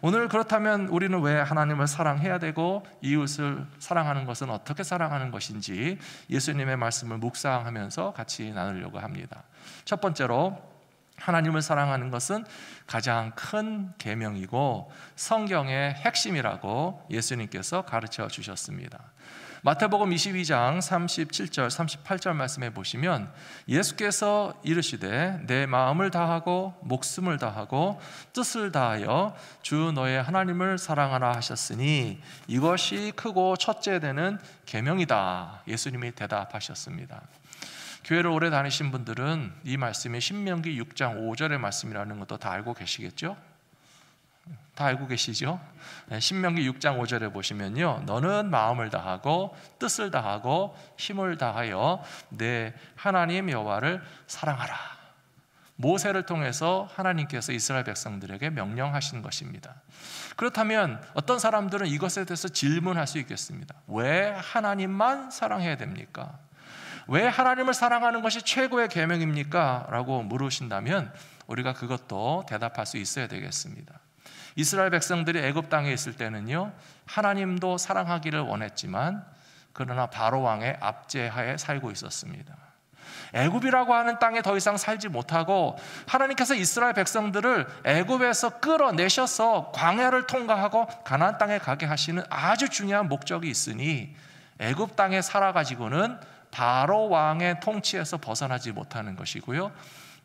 오늘 그렇다면 우리는 왜 하나님을 사랑해야 되고 이웃을 사랑하는 것은 어떻게 사랑하는 것인지 예수님의 말씀을 묵상하면서 같이 나누려고 합니다. 첫 번째로, 하나님을 사랑하는 것은 가장 큰 계명이고 성경의 핵심이라고 예수님께서 가르쳐 주셨습니다. 마태복음 22장 37절 38절 말씀에 보시면 예수께서 이르시되 내 마음을 다하고 목숨을 다하고 뜻을 다하여 주 너의 하나님을 사랑하라 하셨으니 이것이 크고 첫째 되는 계명이다. 예수님이 대답하셨습니다. 교회를 오래 다니신 분들은 이 말씀이 신명기 6장 5절의 말씀이라는 것도 다 알고 계시겠죠? 다 알고 계시죠? 신명기 6장 5절에 보시면요, 너는 마음을 다하고 뜻을 다하고 힘을 다하여 내 하나님 여호와를 사랑하라. 모세를 통해서 하나님께서 이스라엘 백성들에게 명령하신 것입니다. 그렇다면 어떤 사람들은 이것에 대해서 질문할 수 있겠습니다. 왜 하나님만 사랑해야 됩니까? 왜 하나님을 사랑하는 것이 최고의 계명입니까? 라고 물으신다면 우리가 그것도 대답할 수 있어야 되겠습니다. 이스라엘 백성들이 애굽 땅에 있을 때는요, 하나님도 사랑하기를 원했지만 그러나 바로 왕의 압제하에 살고 있었습니다. 애굽이라고 하는 땅에 더 이상 살지 못하고 하나님께서 이스라엘 백성들을 애굽에서 끌어내셔서 광야를 통과하고 가나안 땅에 가게 하시는 아주 중요한 목적이 있으니 애굽 땅에 살아가지고는 바로 왕의 통치에서 벗어나지 못하는 것이고요,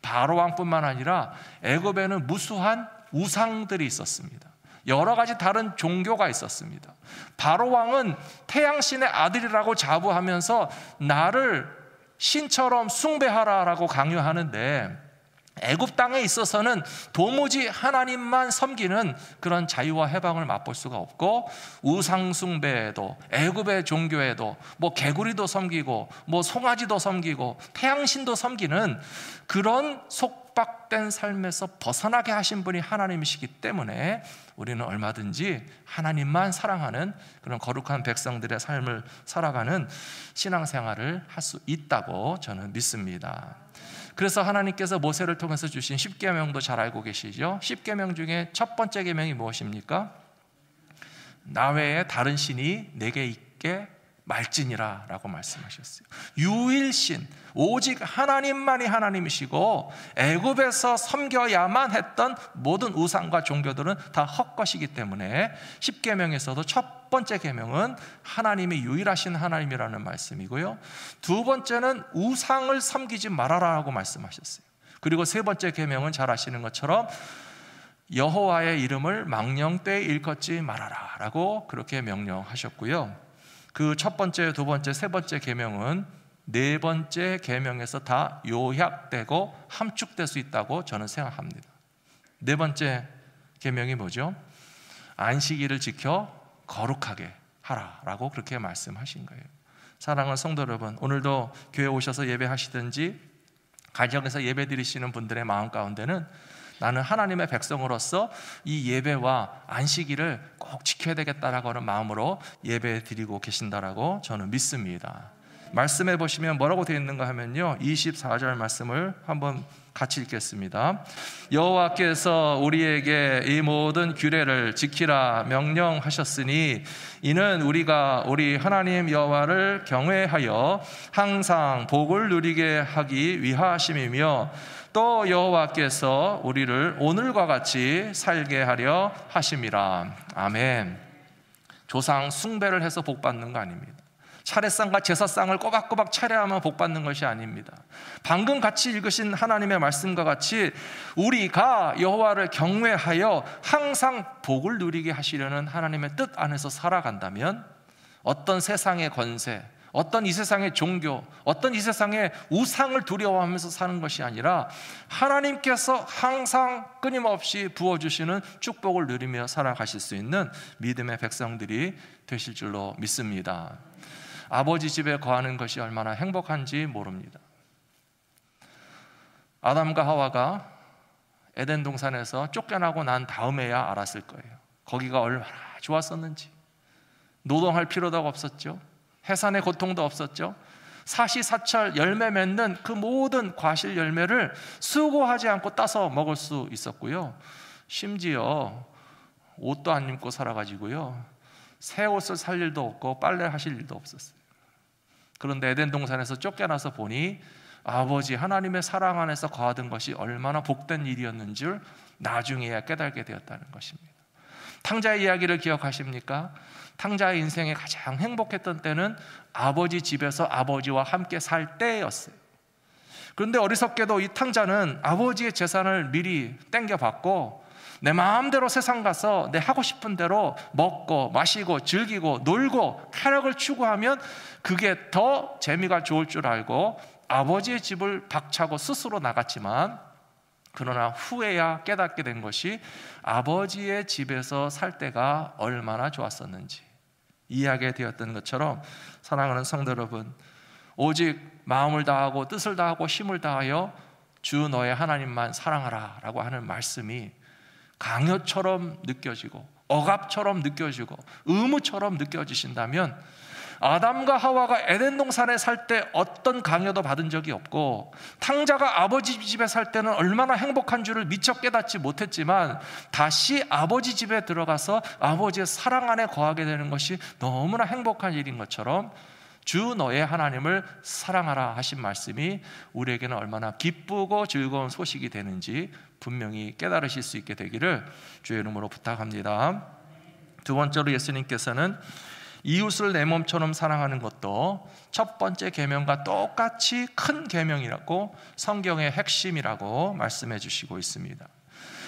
바로 왕뿐만 아니라 애굽에는 무수한 우상들이 있었습니다. 여러 가지 다른 종교가 있었습니다. 바로 왕은 태양신의 아들이라고 자부하면서 나를 신처럼 숭배하라라고 강요하는데 애굽 땅에 있어서는 도무지 하나님만 섬기는 그런 자유와 해방을 맛볼 수가 없고, 우상 숭배에도 애굽의 종교에도 뭐 개구리도 섬기고 뭐 송아지도 섬기고 태양신도 섬기는 그런 속박된 삶에서 벗어나게 하신 분이 하나님이시기 때문에 우리는 얼마든지 하나님만 사랑하는 그런 거룩한 백성들의 삶을 살아가는 신앙생활을 할 수 있다고 저는 믿습니다. 그래서 하나님께서 모세를 통해서 주신 10계명도 잘 알고 계시죠? 10계명 중에 첫 번째 계명이 무엇입니까? 나 외에 다른 신이 내게 있게 말지니라 라고 말씀하셨어요. 유일신, 오직 하나님만이 하나님이시고 애굽에서 섬겨야만 했던 모든 우상과 종교들은 다 헛것이기 때문에 10계명에서도 첫 번째 계명은 하나님이 유일하신 하나님이라는 말씀이고요, 두 번째는 우상을 섬기지 말아라라고 말씀하셨어요. 그리고 세 번째 계명은 잘 아시는 것처럼 여호와의 이름을 망령되이 일컫지 말아라 라고 그렇게 명령하셨고요, 그 첫 번째, 두 번째, 세 번째 계명은 네 번째 계명에서 다 요약되고 함축될 수 있다고 저는 생각합니다. 네 번째 계명이 뭐죠? 안식일을 지켜 거룩하게 하라라고 그렇게 말씀하신 거예요. 사랑하는 성도 여러분, 오늘도 교회 오셔서 예배하시든지 가정에서 예배 드리시는 분들의 마음 가운데는 나는 하나님의 백성으로서 이 예배와 안식일을 꼭 지켜야 되겠다라고 하는 마음으로 예배 드리고 계신다라고 저는 믿습니다. 말씀해 보시면 뭐라고 되어 있는가 하면요, 24절 말씀을 한번 같이 읽겠습니다. 여호와께서 우리에게 이 모든 규례를 지키라 명령하셨으니 이는 우리가 우리 하나님 여호와를 경외하여 항상 복을 누리게 하기 위하심이며 또 여호와께서 우리를 오늘과 같이 살게 하려 하심이라. 아멘. 조상 숭배를 해서 복 받는 거 아닙니다. 차례상과 제사상을 꼬박꼬박 차례하면 복 받는 것이 아닙니다. 방금 같이 읽으신 하나님의 말씀과 같이 우리가 여호와를 경외하여 항상 복을 누리게 하시려는 하나님의 뜻 안에서 살아간다면 어떤 세상의 권세, 어떤 이 세상의 종교, 어떤 이 세상의 우상을 두려워하면서 사는 것이 아니라 하나님께서 항상 끊임없이 부어주시는 축복을 누리며 살아가실 수 있는 믿음의 백성들이 되실 줄로 믿습니다. 아버지 집에 거하는 것이 얼마나 행복한지 모릅니다. 아담과 하와가 에덴 동산에서 쫓겨나고 난 다음에야 알았을 거예요. 거기가 얼마나 좋았었는지. 노동할 필요도 없었죠. 해산의 고통도 없었죠. 사시사철 열매 맺는 그 모든 과실 열매를 수고하지 않고 따서 먹을 수 있었고요, 심지어 옷도 안 입고 살아가지고요, 새 옷을 살 일도 없고 빨래 하실 일도 없었어요. 그런데 에덴 동산에서 쫓겨나서 보니 아버지 하나님의 사랑 안에서 거하던 것이 얼마나 복된 일이었는 줄 나중에야 깨달게 되었다는 것입니다. 탕자의 이야기를 기억하십니까? 탕자의 인생에 가장 행복했던 때는 아버지 집에서 아버지와 함께 살 때였어요. 그런데 어리석게도 이 탕자는 아버지의 재산을 미리 땡겨받고 내 마음대로 세상 가서 내 하고 싶은 대로 먹고 마시고 즐기고 놀고 쾌락을 추구하면 그게 더 재미가 좋을 줄 알고 아버지의 집을 박차고 스스로 나갔지만, 그러나 후에야 깨닫게 된 것이 아버지의 집에서 살 때가 얼마나 좋았었는지 이해하게 되었던 것처럼, 사랑하는 성도 여러분, 오직 마음을 다하고 뜻을 다하고 힘을 다하여 주 너의 하나님만 사랑하라 라고 하는 말씀이 강요처럼 느껴지고 억압처럼 느껴지고 의무처럼 느껴지신다면, 아담과 하와가 에덴 동산에 살 때 어떤 강요도 받은 적이 없고 탕자가 아버지 집에 살 때는 얼마나 행복한 줄을 미처 깨닫지 못했지만, 다시 아버지 집에 들어가서 아버지의 사랑 안에 거하게 되는 것이 너무나 행복한 일인 것처럼, 주 너의 하나님을 사랑하라 하신 말씀이 우리에게는 얼마나 기쁘고 즐거운 소식이 되는지 분명히 깨달으실 수 있게 되기를 주의 이름으로 부탁합니다. 두 번째로, 예수님께서는 이웃을 내 몸처럼 사랑하는 것도 첫 번째 계명과 똑같이 큰 계명이라고, 성경의 핵심이라고 말씀해 주시고 있습니다.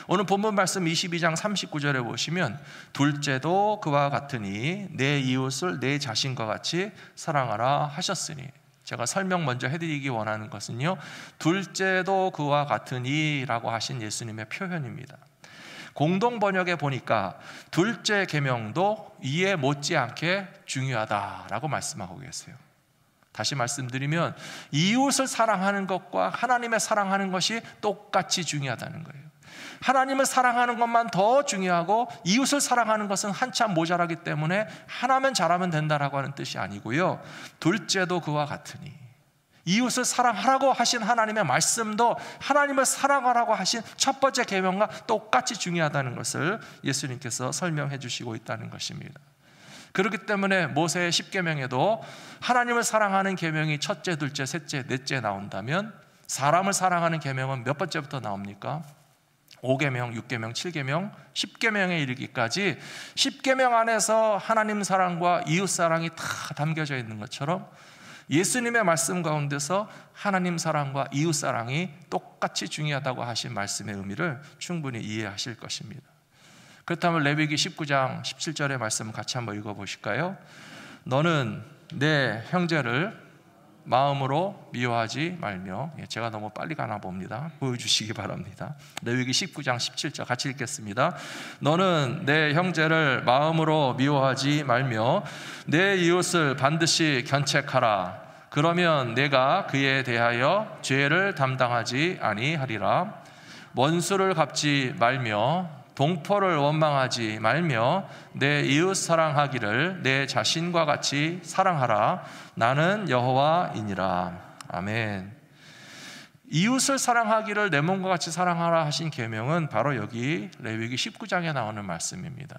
오늘 본문 말씀 22장 39절에 보시면, 둘째도 그와 같으니 내 이웃을 내 자신과 같이 사랑하라 하셨으니, 제가 설명 먼저 해드리기 원하는 것은요, 둘째도 그와 같으니 라고 하신 예수님의 표현입니다. 공동 번역에 보니까 둘째 계명도 이에 못지않게 중요하다라고 말씀하고 계세요. 다시 말씀드리면, 이웃을 사랑하는 것과 하나님을 사랑하는 것이 똑같이 중요하다는 거예요. 하나님을 사랑하는 것만 더 중요하고 이웃을 사랑하는 것은 한참 모자라기 때문에 하나면 잘하면 된다라고 하는 뜻이 아니고요, 둘째도 그와 같으니, 이웃을 사랑하라고 하신 하나님의 말씀도 하나님을 사랑하라고 하신 첫 번째 계명과 똑같이 중요하다는 것을 예수님께서 설명해 주시고 있다는 것입니다. 그렇기 때문에 모세의 10계명에도 하나님을 사랑하는 계명이 첫째, 둘째, 셋째, 넷째 나온다면, 사람을 사랑하는 계명은 몇 번째부터 나옵니까? 5계명, 6계명, 7계명, 10계명에 이르기까지 10계명 안에서 하나님 사랑과 이웃 사랑이 다 담겨져 있는 것처럼, 예수님의 말씀 가운데서 하나님 사랑과 이웃 사랑이 똑같이 중요하다고 하신 말씀의 의미를 충분히 이해하실 것입니다. 그렇다면 레위기 19장 17절의 말씀 같이 한번 읽어보실까요? 너는 내 형제를 마음으로 미워하지 말며, 제가 너무 빨리 가나 봅니다. 보여주시기 바랍니다. 레위기 19장 17절 같이 읽겠습니다. 너는 내 형제를 마음으로 미워하지 말며 내 이웃을 반드시 견책하라. 그러면 내가 그에 대하여 죄를 담당하지 아니하리라. 원수를 갚지 말며 동포를 원망하지 말며 내 이웃 사랑하기를 내 자신과 같이 사랑하라. 나는 여호와이니라. 아멘. 이웃을 사랑하기를 내 몸과 같이 사랑하라 하신 계명은 바로 여기 레위기 19장에 나오는 말씀입니다.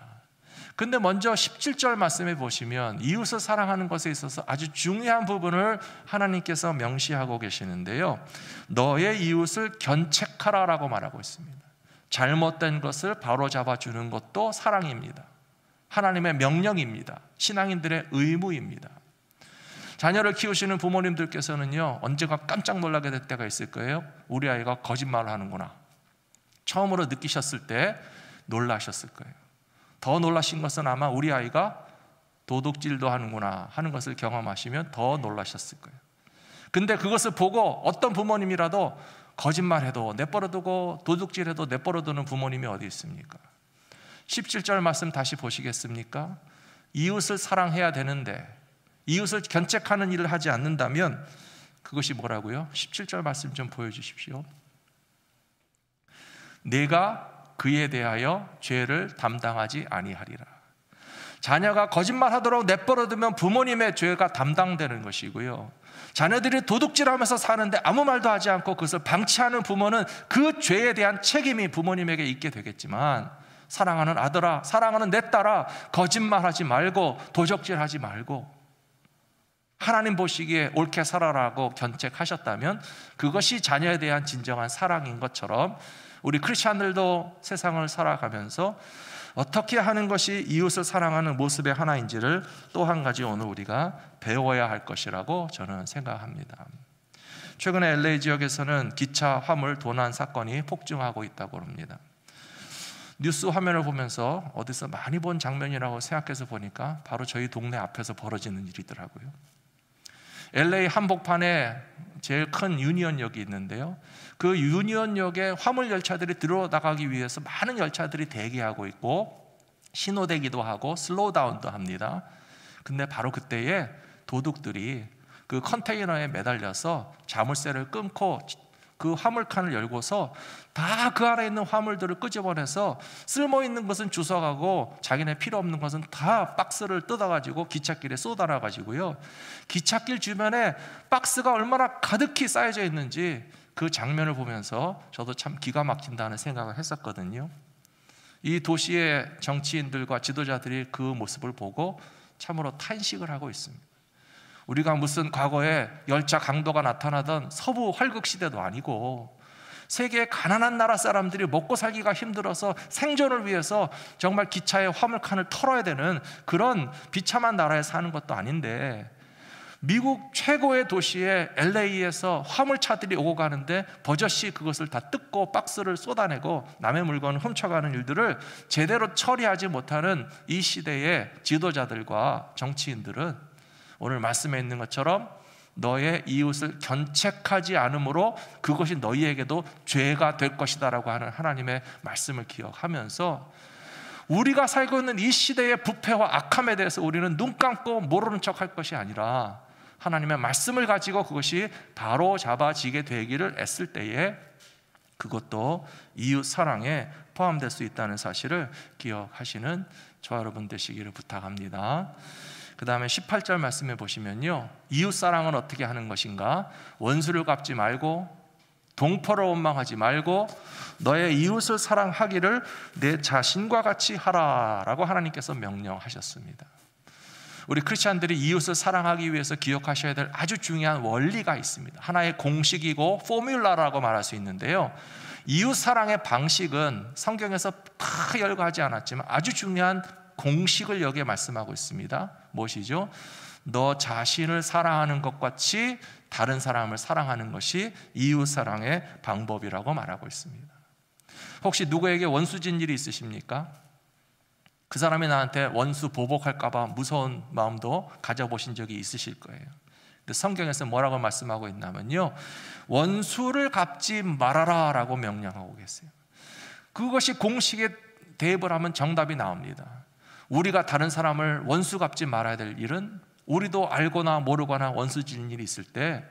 근데 먼저 17절 말씀에 보시면 이웃을 사랑하는 것에 있어서 아주 중요한 부분을 하나님께서 명시하고 계시는데요, 너의 이웃을 견책하라라고 말하고 있습니다. 잘못된 것을 바로잡아 주는 것도 사랑입니다. 하나님의 명령입니다. 신앙인들의 의무입니다. 자녀를 키우시는 부모님들께서는요, 언젠가 깜짝 놀라게 될 때가 있을 거예요. 우리 아이가 거짓말을 하는구나. 처음으로 느끼셨을 때 놀라셨을 거예요. 더 놀라신 것은 아마 우리 아이가 도둑질도 하는구나 하는 것을 경험하시면 더 놀라셨을 거예요. 근데 그것을 보고 어떤 부모님이라도 거짓말해도 내버려두고 도둑질해도 내버려두는 부모님이 어디 있습니까? 17절 말씀 다시 보시겠습니까? 이웃을 사랑해야 되는데 이웃을 견책하는 일을 하지 않는다면 그것이 뭐라고요? 17절 말씀 좀 보여주십시오. 내가 그에 대하여 죄를 담당하지 아니하리라. 자녀가 거짓말하도록 내버려두면 부모님의 죄가 담당되는 것이고요, 자녀들이 도둑질하면서 사는데 아무 말도 하지 않고 그것을 방치하는 부모는 그 죄에 대한 책임이 부모님에게 있게 되겠지만, 사랑하는 아들아, 사랑하는 내 딸아, 거짓말하지 말고 도적질하지 말고 하나님 보시기에 옳게 살아라고 견책하셨다면 그것이 자녀에 대한 진정한 사랑인 것처럼 우리 크리스찬들도 세상을 살아가면서 어떻게 하는 것이 이웃을 사랑하는 모습의 하나인지를 또 한 가지 오늘 우리가 배워야 할 것이라고 저는 생각합니다. 최근에 LA 지역에서는 기차 화물 도난 사건이 폭증하고 있다고 합니다. 뉴스 화면을 보면서 어디서 많이 본 장면이라고 생각해서 보니까 바로 저희 동네 앞에서 벌어지는 일이더라고요. LA 한복판에 제일 큰 유니언역이 있는데요, 그 유니언역에 화물 열차들이 들어나가기 위해서 많은 열차들이 대기하고 있고 신호대기도 하고 슬로우다운도 합니다. 근데 바로 그때에 도둑들이 그 컨테이너에 매달려서 자물쇠를 끊고 그 화물칸을 열고서 다 그 안에 있는 화물들을 끄집어내서 쓸모있는 것은 주워가고 자기네 필요 없는 것은 다 박스를 뜯어가지고 기찻길에 쏟아놔가지고요, 기찻길 주변에 박스가 얼마나 가득히 쌓여져 있는지 그 장면을 보면서 저도 참 기가 막힌다는 생각을 했었거든요. 이 도시의 정치인들과 지도자들이 그 모습을 보고 참으로 탄식을 하고 있습니다. 우리가 무슨 과거에 열차 강도가 나타나던 서부 활극 시대도 아니고 세계의 가난한 나라 사람들이 먹고 살기가 힘들어서 생존을 위해서 정말 기차의 화물칸을 털어야 되는 그런 비참한 나라에 사는 것도 아닌데 미국 최고의 도시의 LA에서 화물차들이 오고 가는데 버젓이 그것을 다 뜯고 박스를 쏟아내고 남의 물건을 훔쳐가는 일들을 제대로 처리하지 못하는 이 시대의 지도자들과 정치인들은 오늘 말씀에 있는 것처럼 너의 이웃을 견책하지 않으므로 그것이 너희에게도 죄가 될 것이다 라고 하는 하나님의 말씀을 기억하면서 우리가 살고 있는 이 시대의 부패와 악함에 대해서 우리는 눈 감고 모르는 척 할 것이 아니라 하나님의 말씀을 가지고 그것이 바로 잡아지게 되기를 애쓸 때에 그것도 이웃 사랑에 포함될 수 있다는 사실을 기억하시는 저와 여러분 되시기를 부탁합니다. 그 다음에 18절 말씀해 보시면요, 이웃 사랑은 어떻게 하는 것인가? 원수를 갚지 말고 동포를 원망하지 말고 너의 이웃을 사랑하기를 내 자신과 같이 하라 라고 하나님께서 명령하셨습니다. 우리 크리스찬들이 이웃을 사랑하기 위해서 기억하셔야 될 아주 중요한 원리가 있습니다. 하나의 공식이고 포뮬라라고 말할 수 있는데요, 이웃 사랑의 방식은 성경에서 다 열거하지 않았지만 아주 중요한 공식을 여기에 말씀하고 있습니다. 무엇이죠? 너 자신을 사랑하는 것 같이 다른 사람을 사랑하는 것이 이웃 사랑의 방법이라고 말하고 있습니다. 혹시 누구에게 원수진 일이 있으십니까? 그 사람이 나한테 원수 보복할까 봐 무서운 마음도 가져보신 적이 있으실 거예요. 근데 성경에서 뭐라고 말씀하고 있냐면요, 원수를 갚지 말아라 라고 명령하고 계세요. 그것이 공식에 대입을 하면 정답이 나옵니다. 우리가 다른 사람을 원수 갚지 말아야 될 일은 우리도 알거나 모르거나 원수 지는 일이 있을 때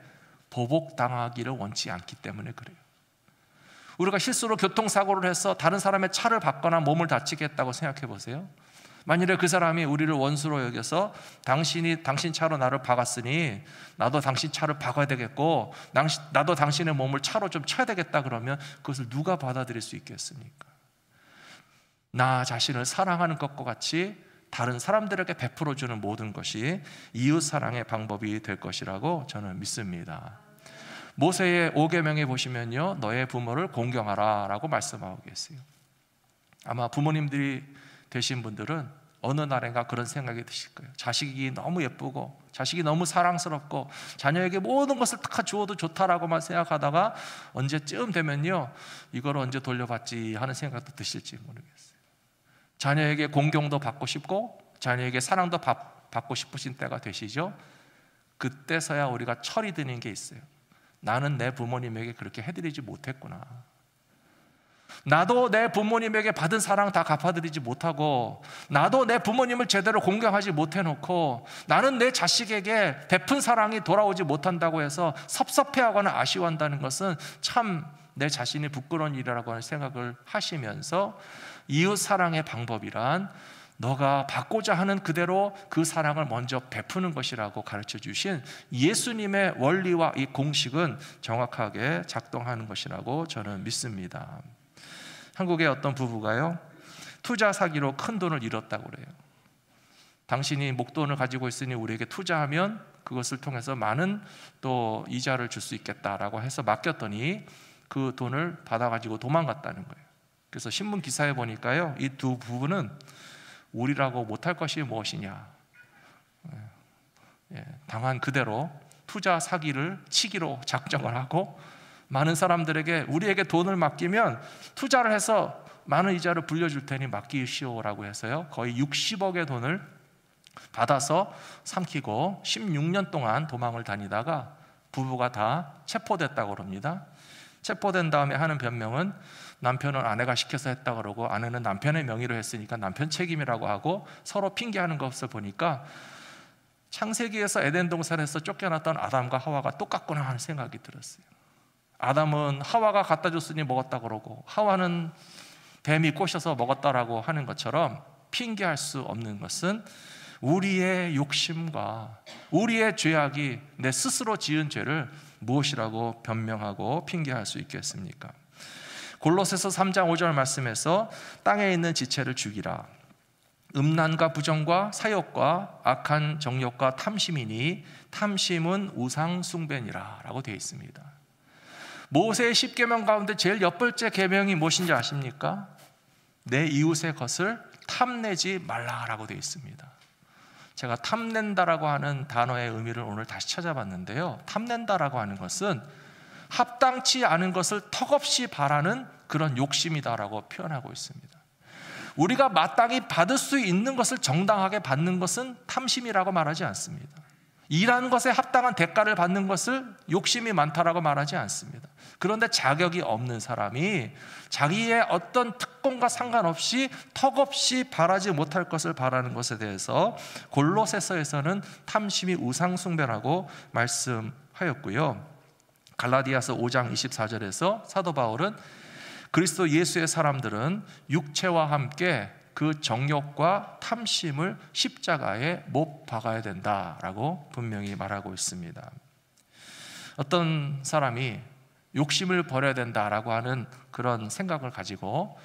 보복당하기를 원치 않기 때문에 그래요. 우리가 실수로 교통사고를 해서 다른 사람의 차를 받거나 몸을 다치게 했다고 생각해 보세요. 만일에 그 사람이 우리를 원수로 여겨서 당신이 당신 차로 나를 박았으니 나도 당신 차를 박아야 되겠고 나도 당신의 몸을 차로 좀 쳐야 되겠다 그러면 그것을 누가 받아들일 수 있겠습니까? 나 자신을 사랑하는 것과 같이 다른 사람들에게 베풀어주는 모든 것이 이웃 사랑의 방법이 될 것이라고 저는 믿습니다. 모세의 5계명에 보시면요, 너의 부모를 공경하라 라고 말씀하고 계세요. 아마 부모님들이 되신 분들은 어느 날인가 그런 생각이 드실 거예요. 자식이 너무 예쁘고 자식이 너무 사랑스럽고 자녀에게 모든 것을 다 주어도 좋다라고만 생각하다가 언제쯤 되면요, 이걸 언제 돌려받지 하는 생각도 드실지 모르겠어요. 자녀에게 공경도 받고 싶고 자녀에게 사랑도 받고 싶으신 때가 되시죠? 그때서야 우리가 철이 드는 게 있어요. 나는 내 부모님에게 그렇게 해드리지 못했구나. 나도 내 부모님에게 받은 사랑 다 갚아드리지 못하고 나도 내 부모님을 제대로 공경하지 못해놓고 나는 내 자식에게 베푼 사랑이 돌아오지 못한다고 해서 섭섭해하거나 아쉬워한다는 것은 참 내 자신이 부끄러운 일이라고 하는 생각을 하시면서 이웃 사랑의 방법이란 너가 받고자 하는 그대로 그 사랑을 먼저 베푸는 것이라고 가르쳐 주신 예수님의 원리와 이 공식은 정확하게 작동하는 것이라고 저는 믿습니다. 한국의 어떤 부부가요, 투자 사기로 큰 돈을 잃었다고 그래요. 당신이 목돈을 가지고 있으니 우리에게 투자하면 그것을 통해서 많은 또 이자를 줄 수 있겠다라고 해서 맡겼더니 그 돈을 받아가지고 도망갔다는 거예요. 그래서 신문 기사에 보니까요, 이 두 부부는 우리라고 못할 것이 무엇이냐, 당한 그대로 투자 사기를 치기로 작정을 하고 많은 사람들에게 우리에게 돈을 맡기면 투자를 해서 많은 이자를 불려줄 테니 맡기시오라고 해서요, 거의 60억의 돈을 받아서 삼키고 16년 동안 도망을 다니다가 부부가 다 체포됐다고 합니다. 체포된 다음에 하는 변명은 남편은 아내가 시켜서 했다 그러고 아내는 남편의 명의로 했으니까 남편 책임이라고 하고 서로 핑계하는 것을 보니까 창세기에서 에덴 동산에서 쫓겨났던 아담과 하와가 똑같구나 하는 생각이 들었어요. 아담은 하와가 갖다 줬으니 먹었다 그러고 하와는 뱀이 꼬셔서 먹었다라고 하는 것처럼 핑계할 수 없는 것은 우리의 욕심과 우리의 죄악이 내 스스로 지은 죄를 무엇이라고 변명하고 핑계할 수 있겠습니까? 골로새서 3장 5절 말씀에서 땅에 있는 지체를 죽이라. 음란과 부정과 사욕과 악한 정욕과 탐심이니 탐심은 우상 숭배니라 라고 되어 있습니다. 모세의 10계명 가운데 제일 엿벌째 계명이 무엇인지 아십니까? 내 이웃의 것을 탐내지 말라라고 되어 있습니다. 제가 탐낸다라고 하는 단어의 의미를 오늘 다시 찾아봤는데요, 탐낸다라고 하는 것은 합당치 않은 것을 턱없이 바라는 그런 욕심이다라고 표현하고 있습니다. 우리가 마땅히 받을 수 있는 것을 정당하게 받는 것은 탐심이라고 말하지 않습니다. 일한 것에 합당한 대가를 받는 것을 욕심이 많다라고 말하지 않습니다. 그런데 자격이 없는 사람이 자기의 어떤 특권과 상관없이 턱없이 바라지 못할 것을 바라는 것에 대해서 골로새서에서는 탐심이 우상숭배라고 말씀하였고요, 갈라디아서 5장 24절에서 사도 바울은 그리스도 예수의 사람들은 육체와 함께 그 정욕과 탐심을 십자가에 못 박아야 된다라고 분명히 말하고 있습니다. 어떤 사람이 욕심을 버려야 된다라고 하는 그런 생각을 가지고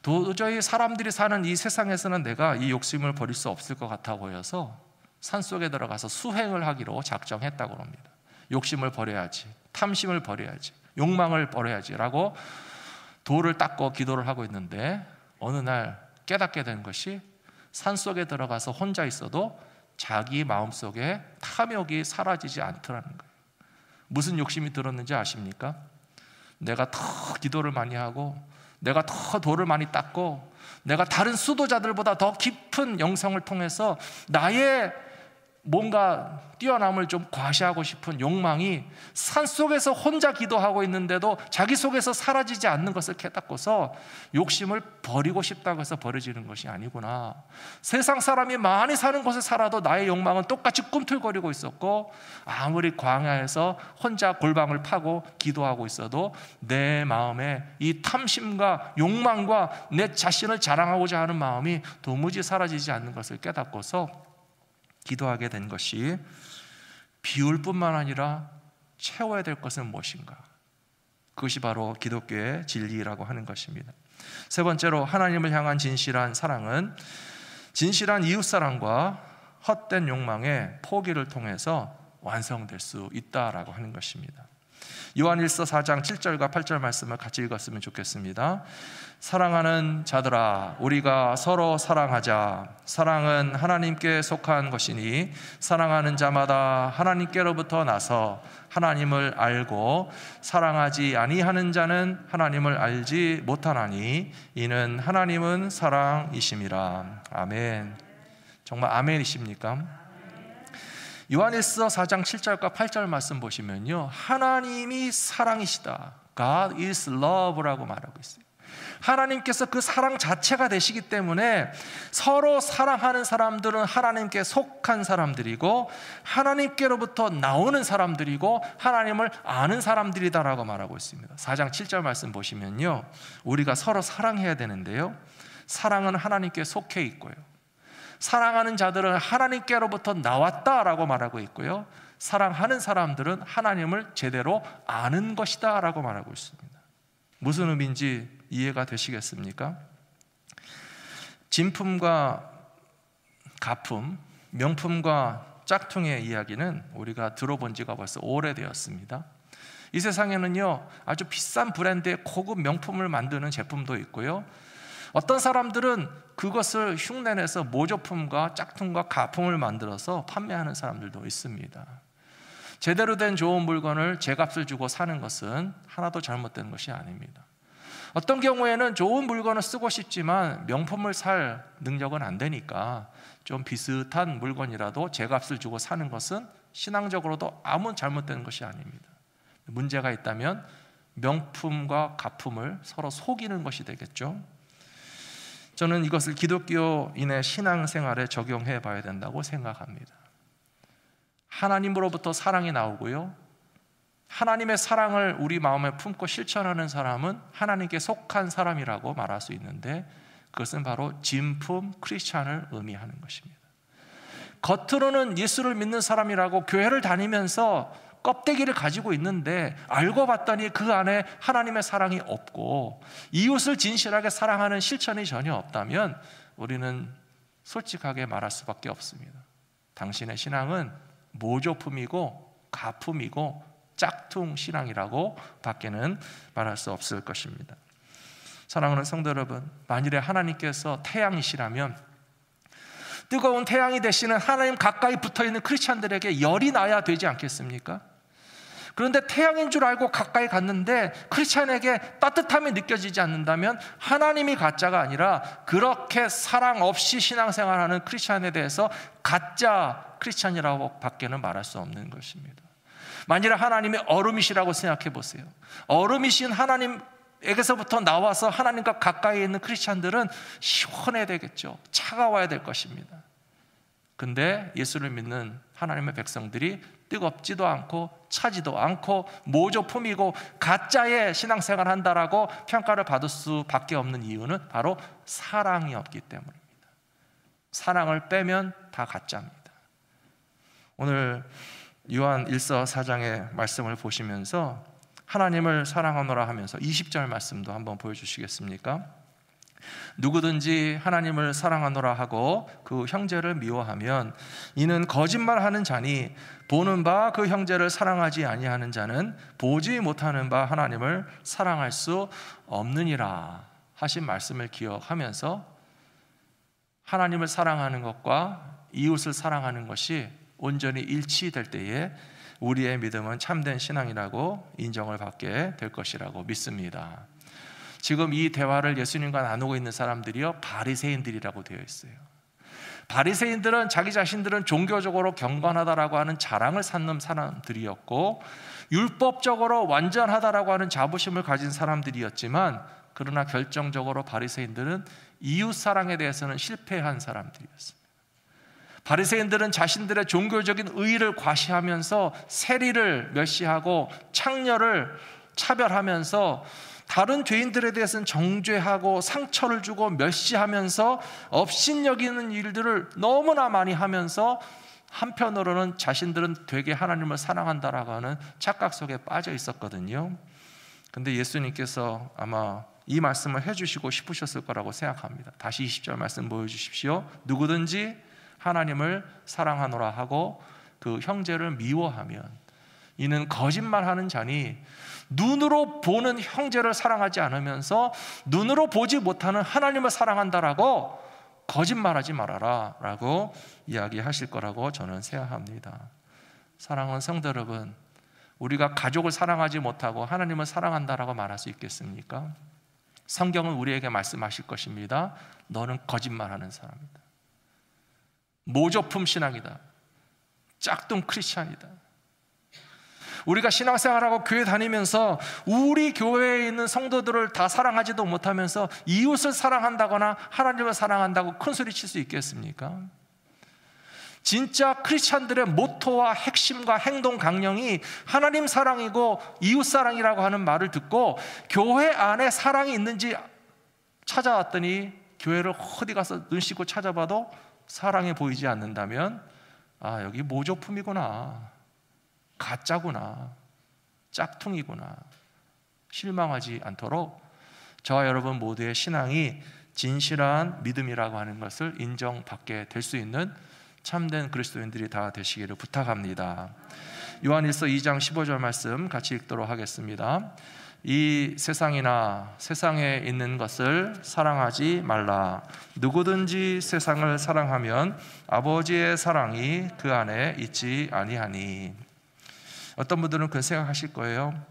도저히 사람들이 사는 이 세상에서는 내가 이 욕심을 버릴 수 없을 것 같아 보여서 산속에 들어가서 수행을 하기로 작정했다고 합니다. 욕심을 버려야지, 탐심을 버려야지, 욕망을 버려야지라고 돌을 닦고 기도를 하고 있는데 어느 날 깨닫게 된 것이 산속에 들어가서 혼자 있어도 자기 마음속에 탐욕이 사라지지 않더라는 거예요. 무슨 욕심이 들었는지 아십니까? 내가 더 기도를 많이 하고 내가 더 돌을 많이 닦고 내가 다른 수도자들보다 더 깊은 영성을 통해서 나의 뭔가 뛰어남을 좀 과시하고 싶은 욕망이 산속에서 혼자 기도하고 있는데도 자기 속에서 사라지지 않는 것을 깨닫고서 욕심을 버리고 싶다고 해서 버려지는 것이 아니구나. 세상 사람이 많이 사는 곳에 살아도 나의 욕망은 똑같이 꿈틀거리고 있었고 아무리 광야에서 혼자 골방을 파고 기도하고 있어도 내 마음에 이 탐심과 욕망과 내 자신을 자랑하고자 하는 마음이 도무지 사라지지 않는 것을 깨닫고서 기도하게 된 것이 비울 뿐만 아니라 채워야 될 것은 무엇인가? 그것이 바로 기독교의 진리라고 하는 것입니다. 세 번째로 하나님을 향한 진실한 사랑은 진실한 이웃사랑과 헛된 욕망의 포기를 통해서 완성될 수 있다라고 하는 것입니다. 요한일서 4장 7절과 8절 말씀을 같이 읽었으면 좋겠습니다. 사랑하는 자들아, 우리가 서로 사랑하자. 사랑은 하나님께 속한 것이니 사랑하는 자마다 하나님께로부터 나서 하나님을 알고 사랑하지 아니하는 자는 하나님을 알지 못하나니 이는 하나님은 사랑이심이라. 아멘. 정말 아멘이십니까? 요한일서 4장 7절과 8절 말씀 보시면요, 하나님이 사랑이시다. God is love라고 말하고 있어요. 하나님께서 그 사랑 자체가 되시기 때문에 서로 사랑하는 사람들은 하나님께 속한 사람들이고 하나님께로부터 나오는 사람들이고 하나님을 아는 사람들이다라고 말하고 있습니다. 4장 7절 말씀 보시면요, 우리가 서로 사랑해야 되는데요, 사랑은 하나님께 속해 있고요, 사랑하는 자들은 하나님께로부터 나왔다라고 말하고 있고요, 사랑하는 사람들은 하나님을 제대로 아는 것이다 라고 말하고 있습니다. 무슨 의미인지 이해가 되시겠습니까? 진품과 가품, 명품과 짝퉁의 이야기는 우리가 들어본 지가 벌써 오래되었습니다. 이 세상에는요, 아주 비싼 브랜드의 고급 명품을 만드는 제품도 있고요, 어떤 사람들은 그것을 흉내내서 모조품과 짝퉁과 가품을 만들어서 판매하는 사람들도 있습니다. 제대로 된 좋은 물건을 제값을 주고 사는 것은 하나도 잘못된 것이 아닙니다. 어떤 경우에는 좋은 물건을 쓰고 싶지만 명품을 살 능력은 안 되니까 좀 비슷한 물건이라도 제값을 주고 사는 것은 신앙적으로도 아무 잘못된 것이 아닙니다. 문제가 있다면 명품과 가품을 서로 속이는 것이 되겠죠. 저는 이것을 기독교인의 신앙생활에 적용해 봐야 된다고 생각합니다. 하나님으로부터 사랑이 나오고요, 하나님의 사랑을 우리 마음에 품고 실천하는 사람은 하나님께 속한 사람이라고 말할 수 있는데, 그것은 바로 진품 크리스찬을 의미하는 것입니다. 겉으로는 예수를 믿는 사람이라고 교회를 다니면서 껍데기를 가지고 있는데 알고 봤더니 그 안에 하나님의 사랑이 없고 이웃을 진실하게 사랑하는 실천이 전혀 없다면 우리는 솔직하게 말할 수밖에 없습니다. 당신의 신앙은 모조품이고 가품이고 짝퉁 신앙이라고 밖에는 말할 수 없을 것입니다. 사랑하는 성도 여러분, 만일에 하나님께서 태양이시라면 뜨거운 태양이 되시는 하나님 가까이 붙어있는 크리스찬들에게 열이 나야 되지 않겠습니까? 그런데 태양인 줄 알고 가까이 갔는데 크리스찬에게 따뜻함이 느껴지지 않는다면 하나님이 가짜가 아니라 그렇게 사랑 없이 신앙생활하는 크리스찬에 대해서 가짜 크리스찬이라고 밖에는 말할 수 없는 것입니다. 만일에 하나님이 얼음이시라고 생각해 보세요. 얼음이신 하나님에게서부터 나와서 하나님과 가까이 있는 크리스찬들은 시원해야 되겠죠. 차가워야 될 것입니다. 근데 예수를 믿는 하나님의 백성들이 뜨겁지도 않고 차지도 않고 모조품이고 가짜의 신앙생활을 한다라고 평가를 받을 수밖에 없는 이유는 바로 사랑이 없기 때문입니다. 사랑을 빼면 다 가짜입니다. 오늘 요한 1서 4장의 말씀을 보시면서 하나님을 사랑하노라 하면서 20절 말씀도 한번 보여주시겠습니까? 누구든지 하나님을 사랑하노라 하고 그 형제를 미워하면 이는 거짓말하는 자니 보는 바 그 형제를 사랑하지 아니하는 자는 보지 못하는 바 하나님을 사랑할 수 없느니라 하신 말씀을 기억하면서 하나님을 사랑하는 것과 이웃을 사랑하는 것이 온전히 일치될 때에 우리의 믿음은 참된 신앙이라고 인정을 받게 될 것이라고 믿습니다. 지금 이 대화를 예수님과 나누고 있는 사람들이요, 바리새인들이라고 되어 있어요. 바리새인들은 자기 자신들은 종교적으로 경건하다라고 하는 자랑을 삼는 사람들이었고 율법적으로 완전하다라고 하는 자부심을 가진 사람들이었지만, 그러나 결정적으로 바리새인들은 이웃 사랑에 대해서는 실패한 사람들이었어요. 바리새인들은 자신들의 종교적인 의의를 과시하면서 세리를 멸시하고 창녀를 차별하면서 다른 죄인들에 대해서는 정죄하고 상처를 주고 멸시하면서 업신여기는 일들을 너무나 많이 하면서 한편으로는 자신들은 되게 하나님을 사랑한다라고 하는 착각 속에 빠져 있었거든요. 근데 예수님께서 아마 이 말씀을 해주시고 싶으셨을 거라고 생각합니다. 다시 20절 말씀 보여주십시오. 누구든지 하나님을 사랑하노라 하고 그 형제를 미워하면 이는 거짓말하는 자니 눈으로 보는 형제를 사랑하지 않으면서 눈으로 보지 못하는 하나님을 사랑한다라고 거짓말하지 말아라 라고 이야기하실 거라고 저는 생각합니다. 사랑하는 성도 여러분, 우리가 가족을 사랑하지 못하고 하나님을 사랑한다라고 말할 수 있겠습니까? 성경은 우리에게 말씀하실 것입니다. 너는 거짓말하는 사람이다. 모조품 신앙이다. 짝퉁 크리스찬이다. 우리가 신앙생활하고 교회 다니면서 우리 교회에 있는 성도들을 다 사랑하지도 못하면서 이웃을 사랑한다거나 하나님을 사랑한다고 큰 소리 칠 수 있겠습니까? 진짜 크리스찬들의 모토와 핵심과 행동 강령이 하나님 사랑이고 이웃 사랑이라고 하는 말을 듣고 교회 안에 사랑이 있는지 찾아왔더니 교회를 어디 가서 눈 씻고 찾아봐도 사랑이 보이지 않는다면 아, 여기 모조품이구나, 가짜구나, 짝퉁이구나, 실망하지 않도록 저와 여러분 모두의 신앙이 진실한 믿음이라고 하는 것을 인정받게 될 수 있는 참된 그리스도인들이 다 되시기를 부탁합니다. 요한일서 2장 15절 말씀 같이 읽도록 하겠습니다. 이 세상이나 세상에 있는 것을 사랑하지 말라. 누구든지 세상을 사랑하면 아버지의 사랑이 그 안에 있지 아니하니. 어떤 분들은 그런 생각하실 거예요.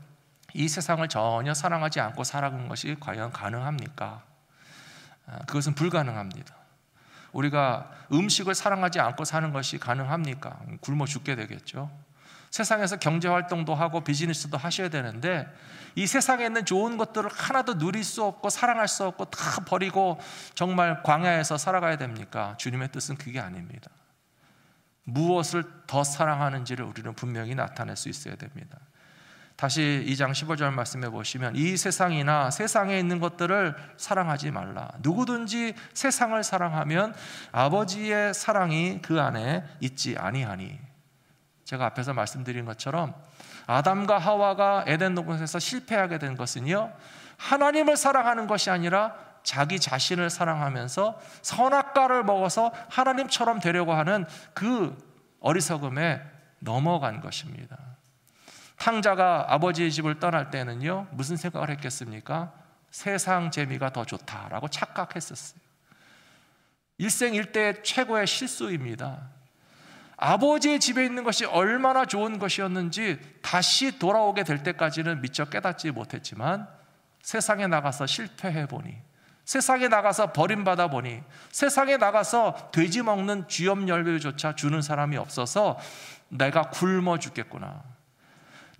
이 세상을 전혀 사랑하지 않고 살아가는 것이 과연 가능합니까? 그것은 불가능합니다. 우리가 음식을 사랑하지 않고 사는 것이 가능합니까? 굶어 죽게 되겠죠. 세상에서 경제활동도 하고 비즈니스도 하셔야 되는데 이 세상에 있는 좋은 것들을 하나도 누릴 수 없고 사랑할 수 없고 다 버리고 정말 광야에서 살아가야 됩니까? 주님의 뜻은 그게 아닙니다. 무엇을 더 사랑하는지를 우리는 분명히 나타낼 수 있어야 됩니다. 다시 2장 15절 말씀해 보시면 이 세상이나 세상에 있는 것들을 사랑하지 말라. 누구든지 세상을 사랑하면 아버지의 사랑이 그 안에 있지 아니하니. 제가 앞에서 말씀드린 것처럼 아담과 하와가 에덴 동산에서 실패하게 된 것은요, 하나님을 사랑하는 것이 아니라 자기 자신을 사랑하면서 선악과를 먹어서 하나님처럼 되려고 하는 그 어리석음에 넘어간 것입니다. 탕자가 아버지의 집을 떠날 때는요, 무슨 생각을 했겠습니까? 세상 재미가 더 좋다라고 착각했었어요. 일생일대의 최고의 실수입니다. 아버지의 집에 있는 것이 얼마나 좋은 것이었는지 다시 돌아오게 될 때까지는 미처 깨닫지 못했지만 세상에 나가서 실패해보니, 세상에 나가서 버림받아 보니, 세상에 나가서 돼지 먹는 쥐염열매조차 주는 사람이 없어서 내가 굶어 죽겠구나.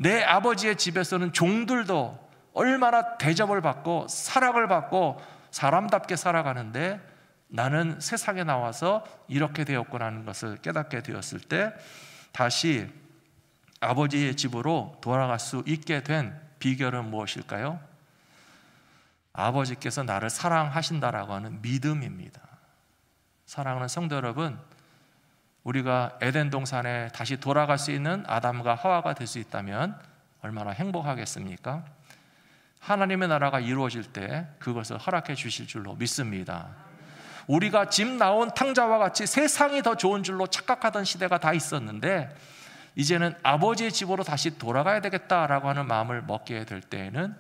내 아버지의 집에서는 종들도 얼마나 대접을 받고 사랑을 받고 사람답게 살아가는데 나는 세상에 나와서 이렇게 되었구나 하는 것을 깨닫게 되었을 때 다시 아버지의 집으로 돌아갈 수 있게 된 비결은 무엇일까요? 아버지께서 나를 사랑하신다라고 하는 믿음입니다. 사랑하는 성도 여러분, 우리가 에덴 동산에 다시 돌아갈 수 있는 아담과 하와가 될 수 있다면 얼마나 행복하겠습니까? 하나님의 나라가 이루어질 때 그것을 허락해 주실 줄로 믿습니다. 우리가 집 나온 탕자와 같이 세상이 더 좋은 줄로 착각하던 시대가 다 있었는데 이제는 아버지의 집으로 다시 돌아가야 되겠다라고 하는 마음을 먹게 될 때에는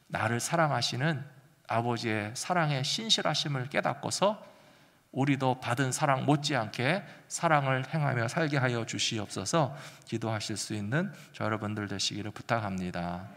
나를 사랑하시는 아버지의 사랑의 신실하심을 깨닫고서 우리도 받은 사랑 못지않게 사랑을 행하며 살게 하여 주시옵소서. 기도하실 수 있는 저 여러분들 되시기를 부탁합니다.